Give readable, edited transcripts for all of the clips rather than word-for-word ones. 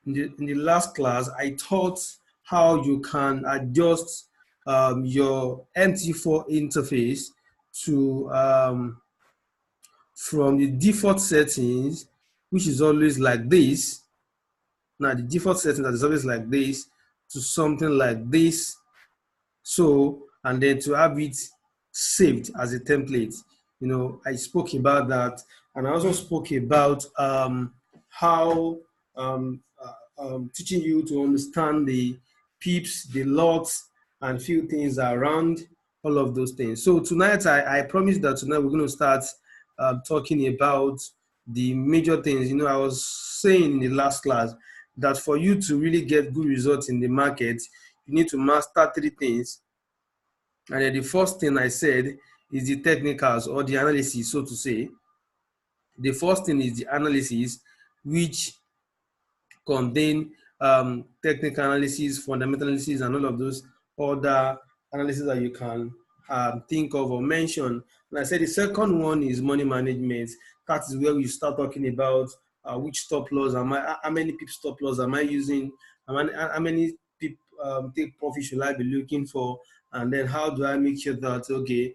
in the last class, I taught how you can adjust your MT4 interface to from the default settings, which is always like this. Now the default setting that is always like this to something like this. So, and then to have it saved as a template. You know, I spoke about that, and I also spoke about how teaching you to understand the pips, the logs, and few things around all of those things. So tonight, I promised that tonight we're going to start talking about the major things. You know, I was saying in the last class that for you to really get good results in the market, you need to master three things. And then the first thing I said is the technicals or the analysis, so to say. The first thing is the analysis, which contain technical analysis, fundamental analysis, and all of those other analysis that you can think of or mention. And I said the second one is money management. That is where we start talking about which stop loss am I, how many pip stop loss am I using, how many pip take profit should I be looking for, and then how do I make sure that, okay,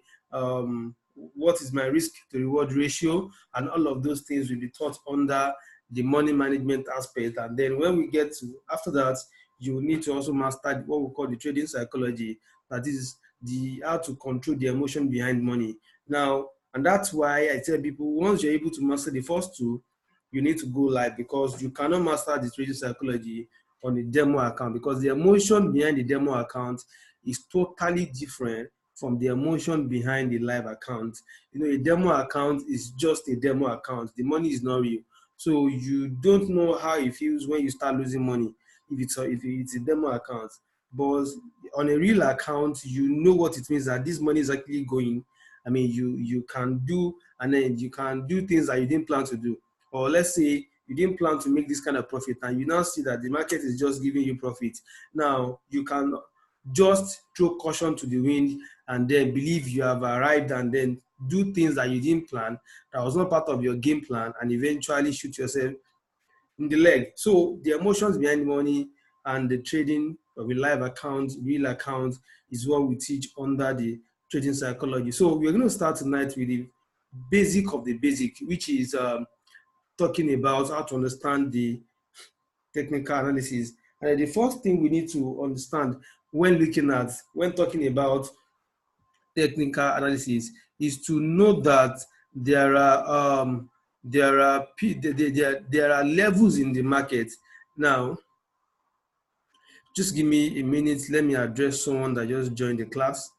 what is my risk to reward ratio, and all of those things will be taught under the money management aspect. And then when we get to after that, you need to also master what we call the trading psychology, that is the how to control the emotion behind money. Now, and that's why I tell people, once you're able to master the first two, you need to go live, because you cannot master the trading psychology on a demo account, because the emotion behind the demo account is totally different from the emotion behind the live account. You know, a demo account is just a demo account. The money is not real. So you don't know how it feels when you start losing money if it's a demo account. But on a real account, you know what it means that this money is actually going. I mean, you can do, and then you can do things that you didn't plan to do. Or let's say you didn't plan to make this kind of profit, and you now see that the market is just giving you profit. Now you can just throw caution to the wind and then believe you have arrived, and then do things that you didn't plan, that was not part of your game plan, and eventually shoot yourself in the leg. So the emotions behind money and the trading of a live account, real account, is what we teach under the trading psychology. So we're going to start tonight with the basic of the basic, which is talking about how to understand the technical analysis. And the first thing we need to understand when talking about technical analysis is to know that there are there are levels in the market. Now, just give me a minute. Let me address someone that just joined the class.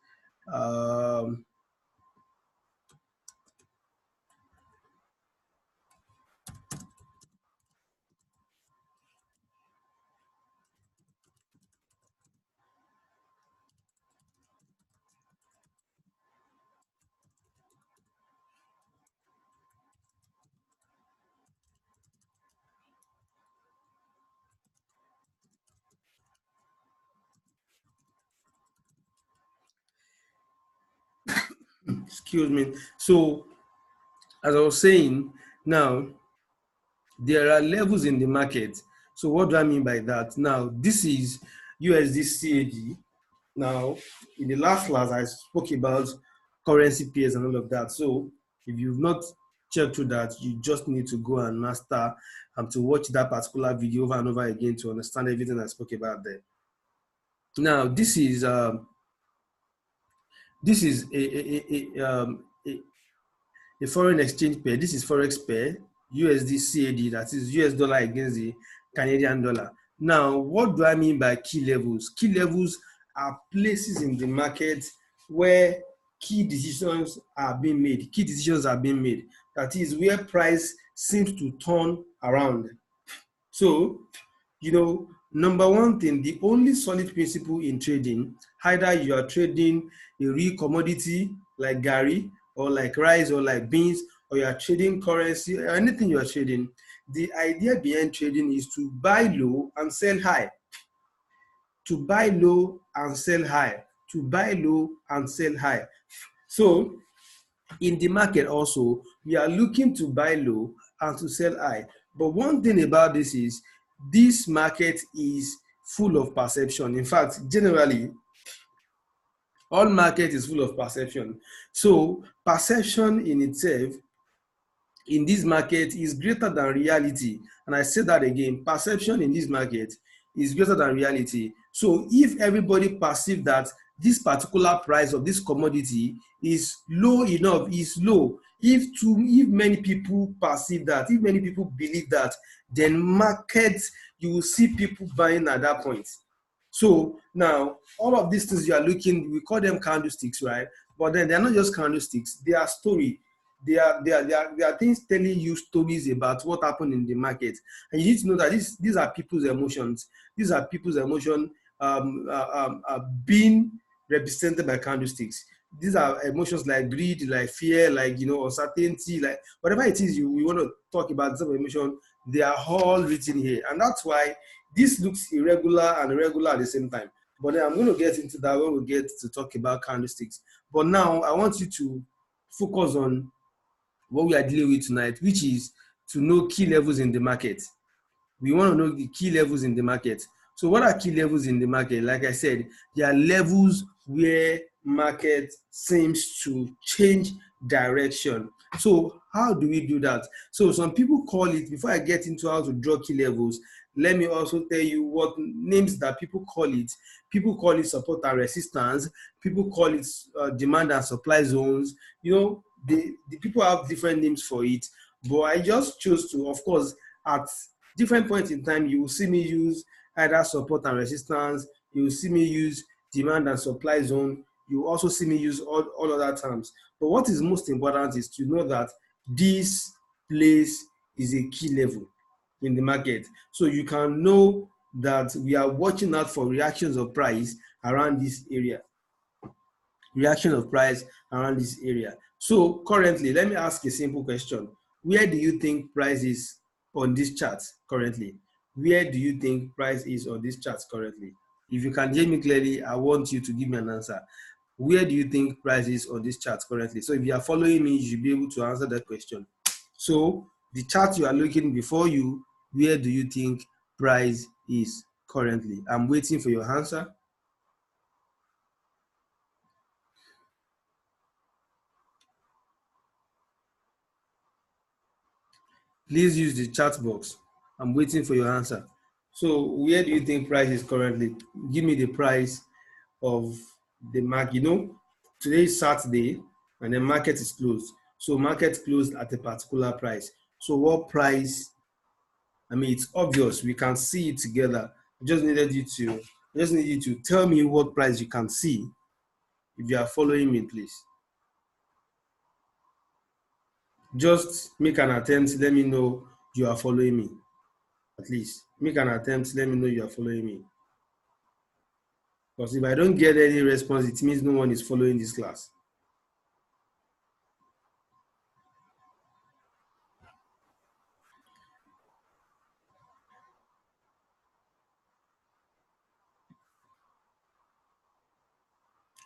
Excuse me. So, as I was saying, now there are levels in the market. So, what do I mean by that? Now, this is USD CAD. Now, in the last class, I spoke about currency pairs and all of that. So, if you've not checked through that, you just need to go and master to watch that particular video over and over again to understand everything I spoke about there. Now, this is a foreign exchange pair. This is forex pair, USD CAD, that is US dollar against the Canadian dollar. Now, what do I mean by key levels? Key levels are places in the market where key decisions are being made. Key decisions are being made. That is where price seems to turn around. So, you know, number one thing, the only solid principle in trading, either you are trading a real commodity like Gary or like rice or like beans, or you are trading currency or anything you are trading, the idea behind trading is to buy low and sell high. To buy low and sell high. To buy low and sell high. So in the market also, we are looking to buy low and to sell high. But one thing about this is this market is full of perception. In fact, generally, all market is full of perception. So perception in itself in this market is greater than reality. And I say that again, perception in this market is greater than reality. So if everybody perceives that this particular price of this commodity is low enough, is low, if many people perceive that, if many people believe that, then market, you will see people buying at that point. So now all of these things you are looking, we call them candlesticks, right? But then they're not just candlesticks, they are story. They are things telling you stories about what happened in the market. And you need to know that these are people's emotions. These are people's emotion being represented by candlesticks. These are emotions like greed, like fear, like uncertainty, like whatever it is we want to talk about. Some emotion, they are all written here, and that's why this looks irregular and regular at the same time. But then I'm going to get into that when we get to talk about candlesticks. But now I want you to focus on what we are dealing with tonight, which is to know key levels in the market. We want to know the key levels in the market. So what are key levels in the market? Like I said, there are levels where market seems to change direction. So how do we do that? So some people call it, before I get into how to draw key levels, let me also tell you what names that people call it. People call it support and resistance. People call it demand and supply zones. The people have different names for it. But I just chose to, of course, at different points in time, you will see me use either support and resistance. You will see me use demand and supply zone. You will also see me use all other terms. But what is most important is to know that this place is a key level in the market. So you can know that we are watching out for reactions of price around this area. Reaction of price around this area. So currently, let me ask a simple question. Where do you think price is on this chart currently? Where do you think price is on this chart currently? If you can hear me clearly, I want you to give me an answer. Where do you think price is on this chart currently? So if you are following me, you should be able to answer that question. So the chart you are looking before you, where do you think price is currently? I'm waiting for your answer. Please use the chat box. I'm waiting for your answer. So where do you think price is currently? Give me the price of the market. Today is Saturday and the market is closed. So market closed at a particular price. So what price? I mean, it's obvious. We can see it together. I just need you to tell me what price you can see. If you are following me, please. Just make an attempt. Let me know you are following me. At least make an attempt. Let me know you are following me. Because if I don't get any response, it means no one is following this class.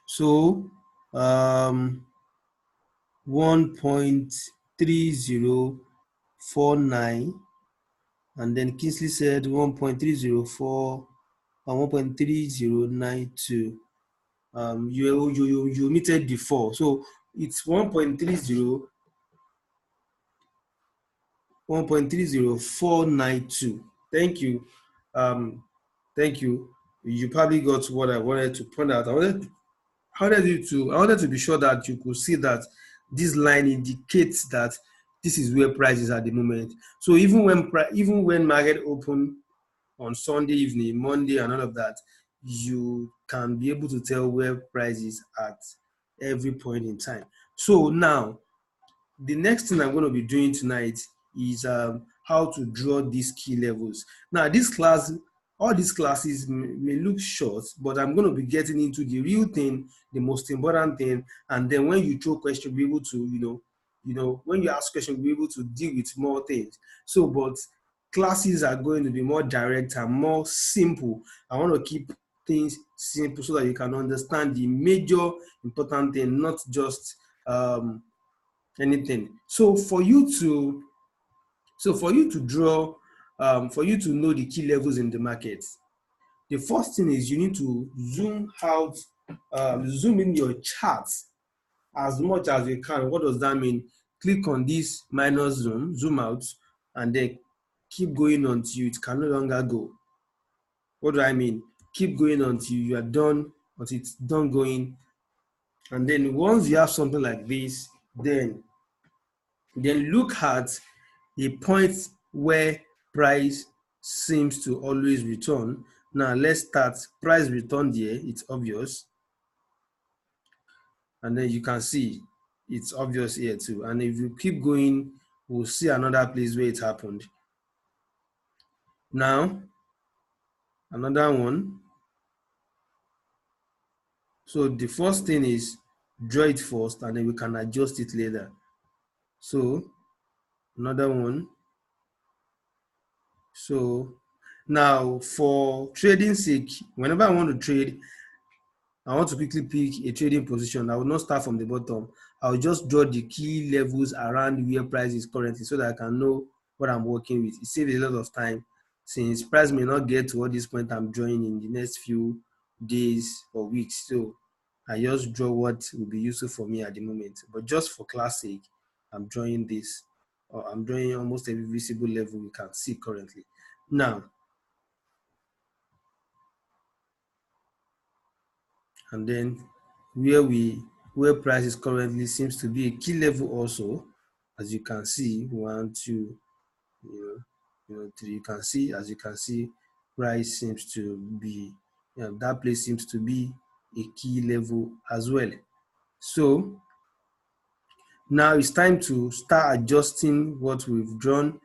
So 1.3049, and then Kingsley said 1.304 and 1.3092. You omitted the 4, so it's 1.30 1.30492. Thank you. Thank you. You probably got what I wanted to point out. I wanted to be sure that you could see that this line indicates that this is where price is at the moment. So even when market open on Sunday evening, Monday, and all of that, you can be able to tell where price is at every point in time. So now, the next thing I'm going to be doing tonight is how to draw these key levels. Now, all these classes may look short, but I'm going to be getting into the real thing, the most important thing, and then when you throw questions, be able to, when you ask questions, be able to deal with more things. So, but classes are going to be more direct and more simple. I want to keep things simple so that you can understand the major important thing, not just anything. So for you to draw for you to know the key levels in the market, the first thing is you need to zoom out, zoom in your charts as much as you can. What does that mean? Click on this minus zoom, zoom out, and then keep going until it can no longer go. What do I mean? Keep going until you are done, until it's done going. And then once you have something like this, then look at a point where price seems to always return. Now let's start. Price return there, it's obvious. And then you can see it's obvious here too. And if you keep going, we'll see another place where it happened. Now, another one. So the first thing is draw it first, and then we can adjust it later. So another one. So now for trading sake, whenever I want to trade, I want to quickly pick a trading position. I will not start from the bottom. I will just draw the key levels around where price is currently so that I can know what I'm working with. It saves a lot of time since price may not get to what this point I'm drawing in the next few days or weeks. So I just draw what will be useful for me at the moment. But just for class sake, I'm drawing this, or I'm drawing almost every visible level we can see currently. Now, and then where price is currently seems to be a key level also, as you can see, 1, 2, you know, 3. You can see, as you can see, price seems to be, that place seems to be a key level as well. So now it's time to start adjusting what we've drawn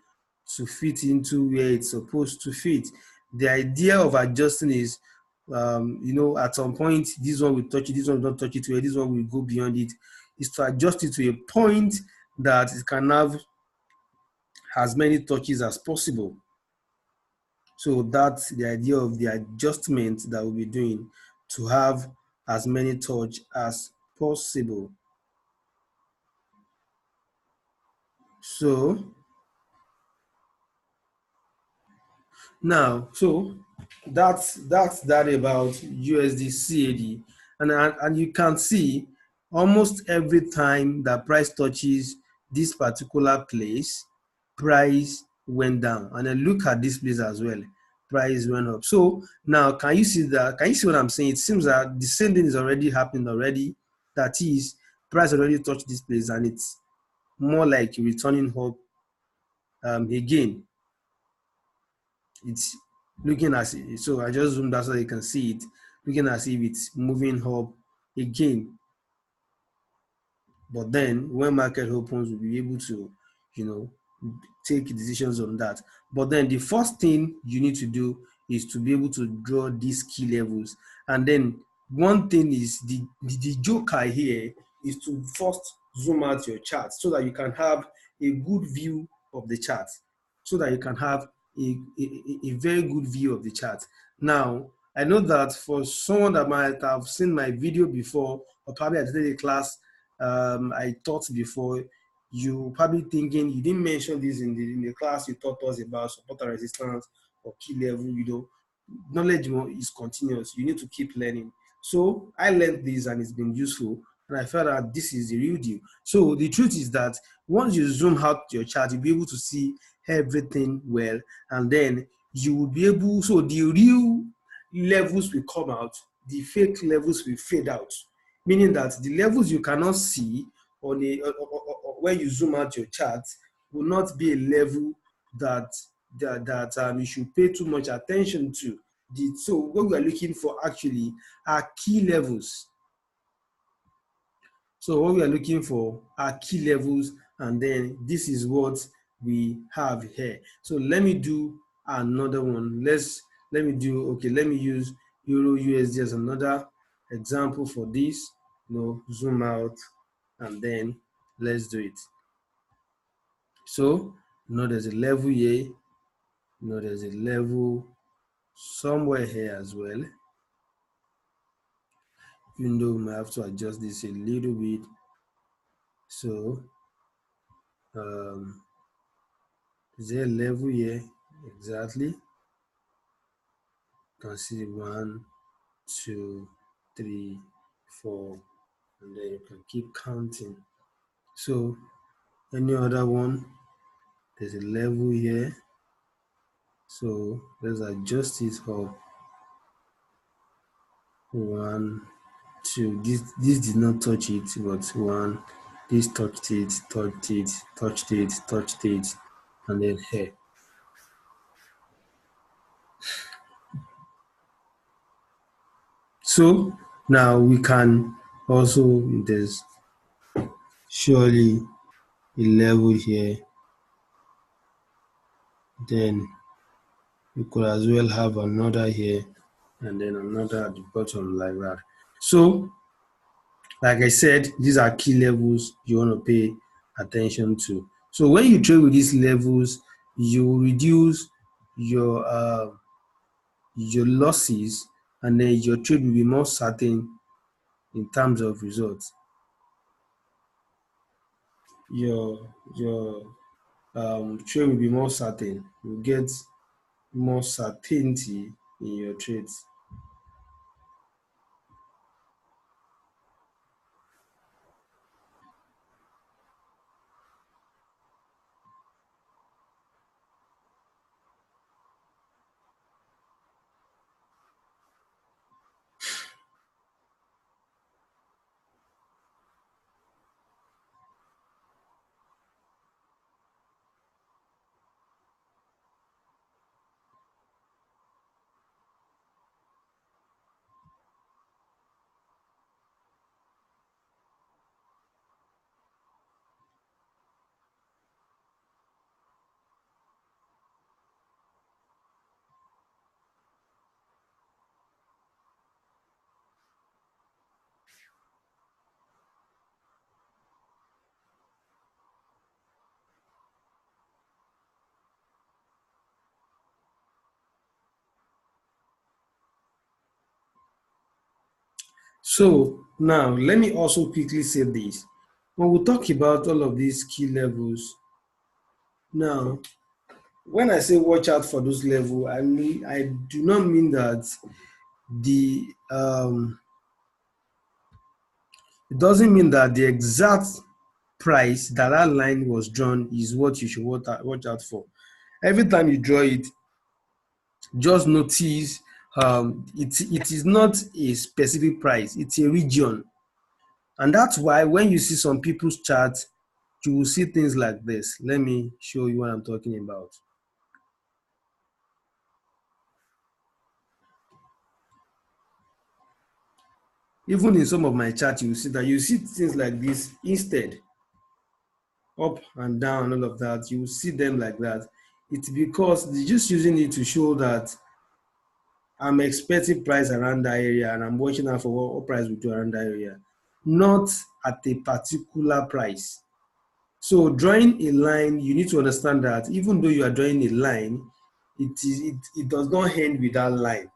to fit into where it's supposed to fit. The idea of adjusting is, at some point, this one will touch it, this one will not touch it, where this one will go beyond it, is to adjust it to a point that it can have as many touches as possible. So that's the idea of the adjustment that we'll be doing, to have as many touch as possible. So now, so that's that about USD CAD, and you can see almost every time that price touches this particular place, price went down, and then look at this place as well, price went up. So now, can you see that? Can you see what I'm saying? It seems that the same thing is already happening already. That is, price already touched this place, and it's more like returning up again. It's looking as if, so I just zoomed out so you can see it, looking as if it's moving up again. But then when market opens, we'll be able to, take decisions on that. But then the first thing you need to do is to be able to draw these key levels. And then one thing is the joker here is to first zoom out your chart so that you can have a good view of the chart, so that you can have a very good view of the chart. Now, I know that for someone that might have seen my video before, or probably attended a class I taught before, you probably thinking you didn't mention this in the class you taught us about support and resistance or key level. Knowledge is continuous. You need to keep learning. So I learned this and it's been useful, and I felt that this is the real deal. So the truth is that once you zoom out your chart, you'll be able to see everything well, and then you will be able, so the real levels will come out, the fake levels will fade out, meaning that the levels you cannot see on when you zoom out your chart will not be a level that you should pay too much attention to. So what we are looking for actually are key levels. So what we are looking for are key levels, and then this is what we have here. So let me do another one. Let me use Euro USD as another example for this. Zoom out, and then let's do it. So there's a level here. There's a level somewhere here as well. Even though we might have to adjust this a little bit. So is there a level here? exactly. You can see 1, 2, 3, 4, and then you can keep counting. So any other one, there's a level here. So let's adjust it up. 1, 2. This did not touch it, but one. This touched it, touched it, touched it, touched it, and then here. So now we can also, there's surely a level here, then we could as well have another here and then another at the bottom like that. So like I said, these are key levels you want to pay attention to. So when you trade with these levels, you reduce your losses, and then your trade will be more certain in terms of results. Your trade will be more certain. You get more certainty in your trades. So now let me also quickly say this. When we talk about all of these key levels, now when I say watch out for those levels, I do not mean that the it doesn't mean that the exact price that that line was drawn is what you should watch out for. Every time you draw it, just notice it is not a specific price, it's a region. And that's why when you see some people's charts, you will see things like this. Let me show you what I'm talking about. Even in some of my charts, you will see that you see things like this instead, up and down, all of that. You will see them like that. It's because they're just using it to show that I'm expecting price around that area and I'm watching out for what price we do around that area, not at a particular price. So drawing a line, you need to understand that even though you are drawing a line, it does not end with that line.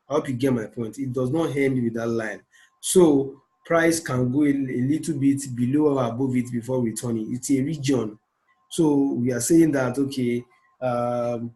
I hope you get my point. It does not end with that line. So price can go a little bit below or above it before returning. It's a region. So we are saying that okay, um,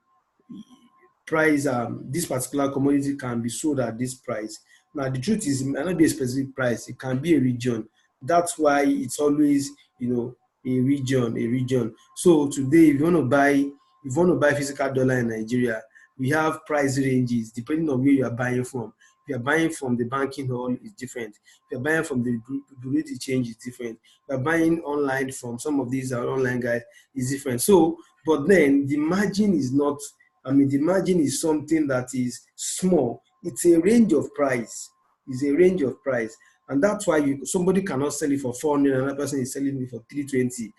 price this particular commodity can be sold at this price. Now the truth is it might not be a specific price, it can be a region. That's why it's always a region. So today if you want to buy physical dollar in Nigeria, we have price ranges depending on where you are buying from. If you are buying from the banking hall, it's different. If you're buying from the Bureau de change, it's different. If you're buying online from some of these online guys, it's different. So but then the margin is not, the margin is something that is small. It's a range of price. It's a range of price. And that's why somebody cannot sell it for 400, another person is selling it for 320.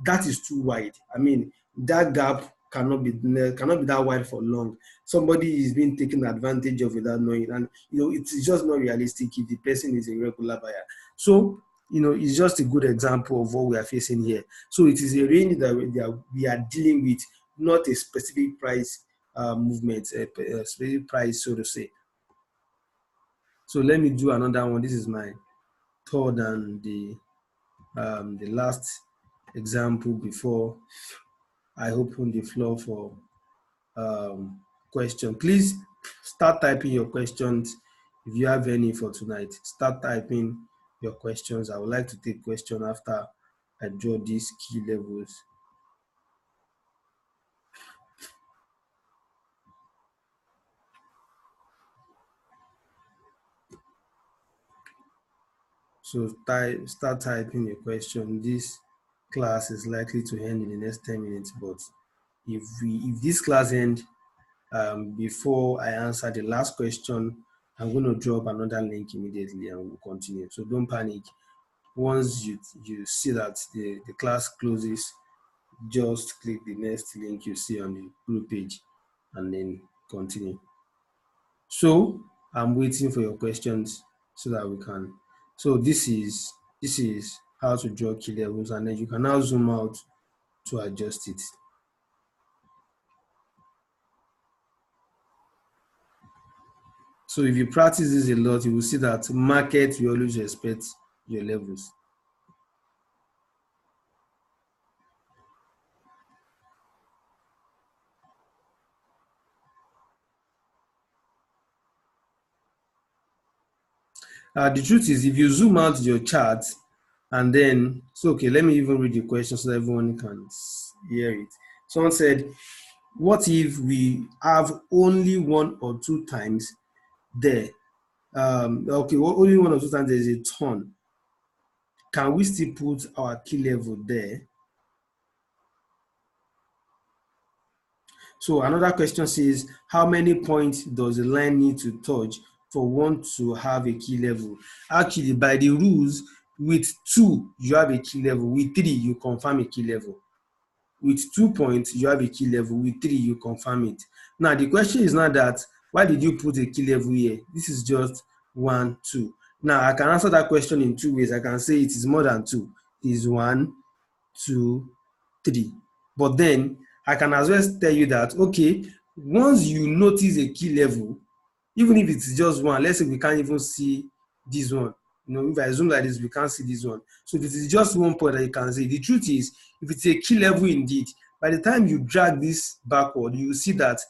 That is too wide. That gap cannot be that wide for long. Somebody is being taken advantage of without knowing. And it's just not realistic if the person is a regular buyer. So it's just a good example of what we are facing here. So it is a range that we are dealing with, not a specific price movement, a specific price, so to say. So let me do another one. This is my third and the last example before I open the floor for question. Please start typing your questions if you have any for tonight. Start typing your questions. I would like to take question after I draw these key levels. So start typing your question. This class is likely to end in the next 10 minutes, but if this class ends before I answer the last question, I'm going to drop another link immediately and we'll continue. So don't panic. Once you see that the class closes, just click the next link you see on the group page and then continue. So I'm waiting for your questions so that we can. So this is how to draw key levels, and then you can now zoom out to adjust it. So if you practice this a lot, you will see that market will always respect your levels. The truth is, if you zoom out your chart and then, so okay, let me even read the question so that everyone can hear it. Someone said, what if we have only one or two times there? Okay, only one or two times there is a turn. Can we still put our key level there? So another question says, how many points does the line need to touch for one to have a key level? Actually, by the rules, with 2, you have a key level. With 3, you confirm a key level. With 2 points, you have a key level. With 3, you confirm it. Now, the question is not that, why did you put a key level here? This is just 1, 2. Now, I can answer that question in 2 ways. I can say it is more than 2. It is 1, 2, 3. But then, I can as well tell you that, okay, once you notice a key level, even if it's just 1, let's say we can't even see this one. You know, if I zoom like this, we can't see this one. So if it is just 1 point that you can see, the truth is, if it's a key level indeed, by the time you drag this backward, you will see that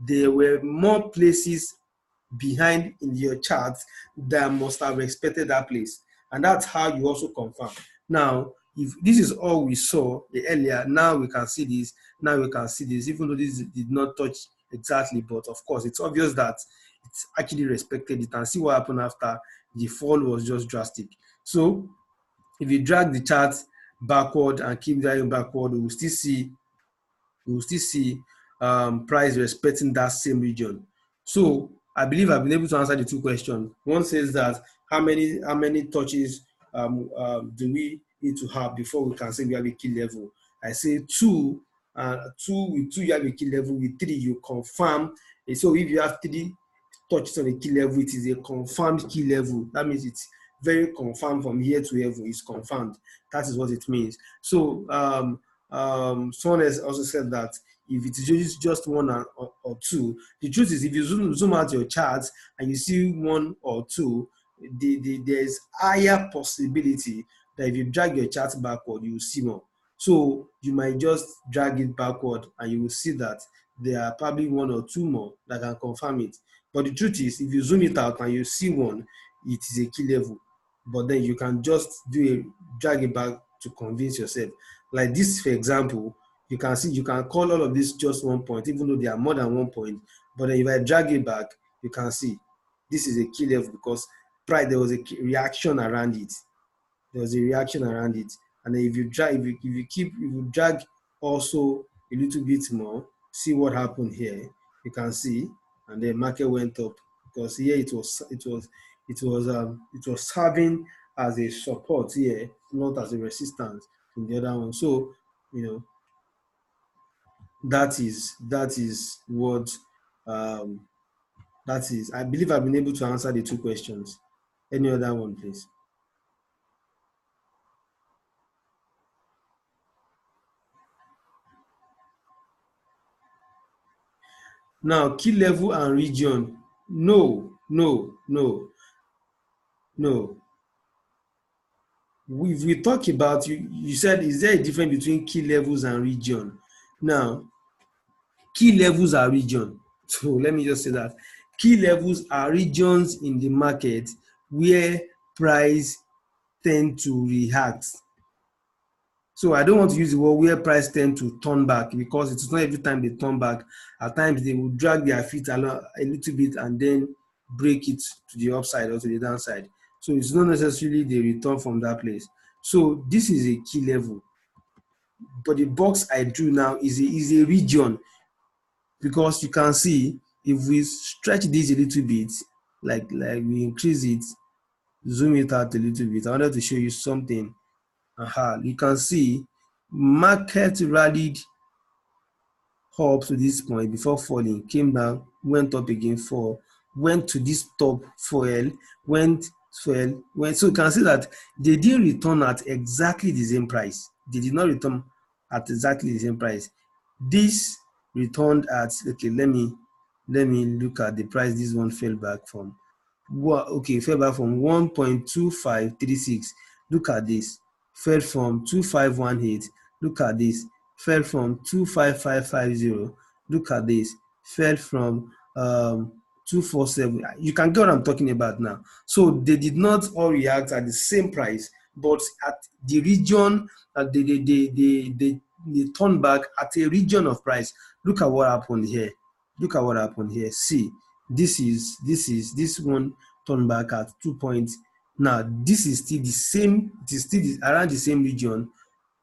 there were more places behind in your chart that must have respected that place. And that's how you also confirm. Now, if this is all we saw earlier, now we can see this, now we can see this, even though this did not touch exactly, but of course, it's obvious that it's actually respected it, and see what happened after the fall was just drastic. So if you drag the chart backward and keep dragging backward, we will still see price respecting that same region. So I believe I've been able to answer the 2 questions. One says that how many touches do we need to have before we can say we have a key level? I say 2. With 2 you have a key level. With 3 you confirm. So if you have 3 touches on a key level, it is a confirmed key level. That means it's very confirmed from here to heaven. It's confirmed. That is what it means. So someone has also said that if it is just 1 or 2, the truth is, if you zoom out your charts and you see 1 or 2, there's higher possibility that if you drag your chart backward, you will see more. So you might just drag it backward and you will see that there are probably 1 or 2 more that can confirm it. But the truth is, if you zoom it out and you see 1, it is a key level. But then you can just drag it back to convince yourself. Like this, for example, you can see, you can call all of this just 1 point, even though they are more than 1 point. But then if I drag it back, you can see this is a key level because there was a reaction around it. There was a reaction around it. And then if you drag also a little bit more, see what happened here. You can see, and the market went up because here it was serving as a support here, not as a resistance in the other one. So, you know, that is what that is. I believe I've been able to answer the 2 questions. Any other one, please? Now, key level and region. No. If we talk about, you said, is there a difference between key levels and region? Now, key levels are region. So let me just say that key levels are regions in the market where price tend to react. So I don't want to use the word where price tend to turn back, because it's not every time they turn back. At times they will drag their feet along a little bit and then break it to the upside or to the downside. So it's not necessarily they return from that place. So this is a key level. But the box I drew now is a region, because you can see if we stretch this a little bit, like we increase it, zoom it out a little bit. I wanted to show you something. You can see market rallied up to this point before falling, came down, went up again, fall, went to this top, fell, went, fell, went. So you can see that they didn't return at exactly the same price. They did not return at exactly the same price. This returned at, okay, let me look at the price this one fell back from. Okay, fell back from 1.2536. Look at this. Fell from 2518. Look at this. Fell from 25550. Look at this. Fell from 247. You can get what I'm talking about now. So they did not all react at the same price, but at the region, they turn back at a region of price. Look at what happened here. Look at what happened here. See, this one turn back at 2 points. Now this is still the same, it is still around the same region,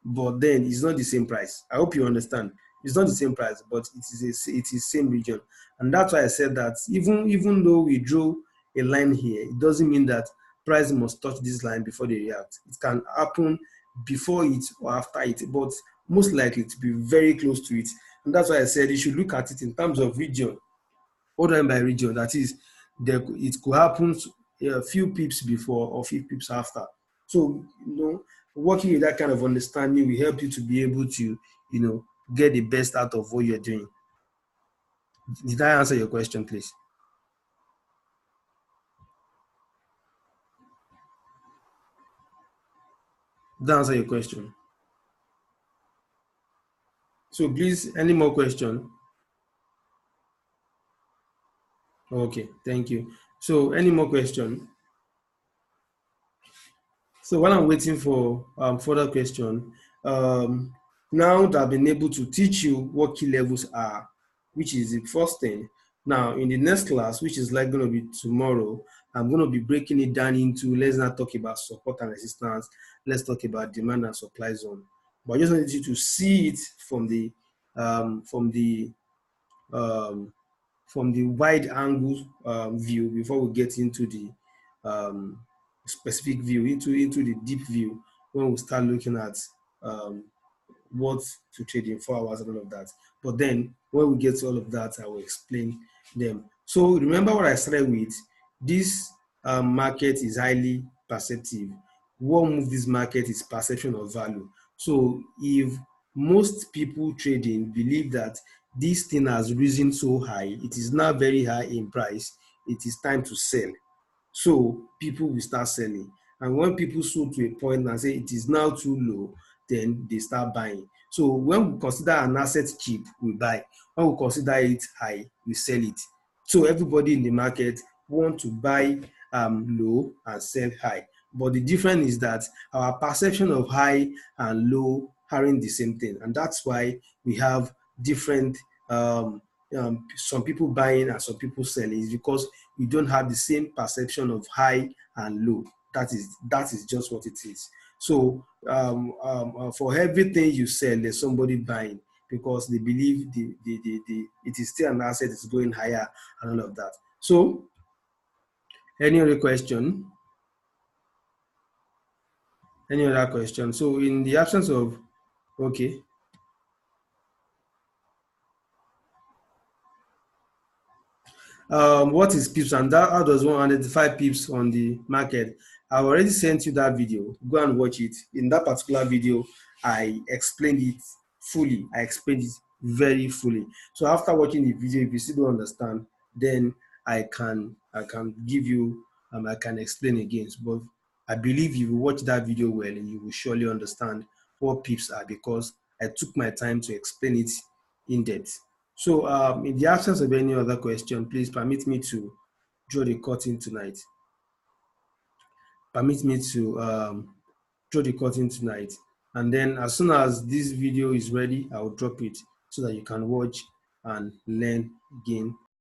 but then it's not the same price. I hope you understand. It's not the same price, but it is same region. And that's why I said that even though we drew a line here, it doesn't mean that price must touch this line before they react. It can happen before it or after it, but most likely to be very close to it. And that's why I said you should look at it in terms of region. What do I mean by region? That is, it could happen a few pips before or few pips after. So, working with that kind of understanding will help you to be able to, get the best out of what you're doing. Did I answer your question, please? Did I answer your question? So please, any more question? Okay, thank you. So any more question? So while I'm waiting for further question, um, now that I've been able to teach you what key levels are, which is the first thing. Now in the next class, which is like going to be tomorrow, I'm going to be breaking it down into, let's not talk about support and resistance. Let's talk about demand and supply zone. But I just wanted you to see it from the um, from the um, wide angle view before we get into the um, specific view, into the deep view, when we start looking at um, what to trade in 4 hours and all of that. But then when we get to all of that, I will explain them. So remember what I started with. This market is highly perceptive. What moves this market is perception of value. So if most people trading believe that this thing has risen so high, it is now very high in price, it is time to sell. So people will start selling. And when people sold to a point and say it is now too low, then they start buying. So when we consider an asset cheap, we buy. When we consider it high, we sell it. So everybody in the market want to buy low and sell high. But the difference is that our perception of high and low aren't the same thing. And that's why we have different, some people buying and some people selling. Is because we don't have the same perception of high and low. That is just what it is. So for everything you sell, there's somebody buying, because they believe it is still an asset, it's going higher and all of that. So any other question? Any other question? So in the absence of, okay. What is pips, and that, how does one identify pips on the market? I've already sent you that video. Go and watch it. In that particular video, I explained it fully. I explained it very fully. So after watching the video, if you still don't understand, then I can give you, I can explain again. But I believe if you watch that video well, you will surely understand what pips are, because I took my time to explain it in depth. So in the absence of any other question, please permit me to draw the curtain tonight. Permit me to draw the curtain tonight. And then as soon as this video is ready, I'll drop it so that you can watch and learn again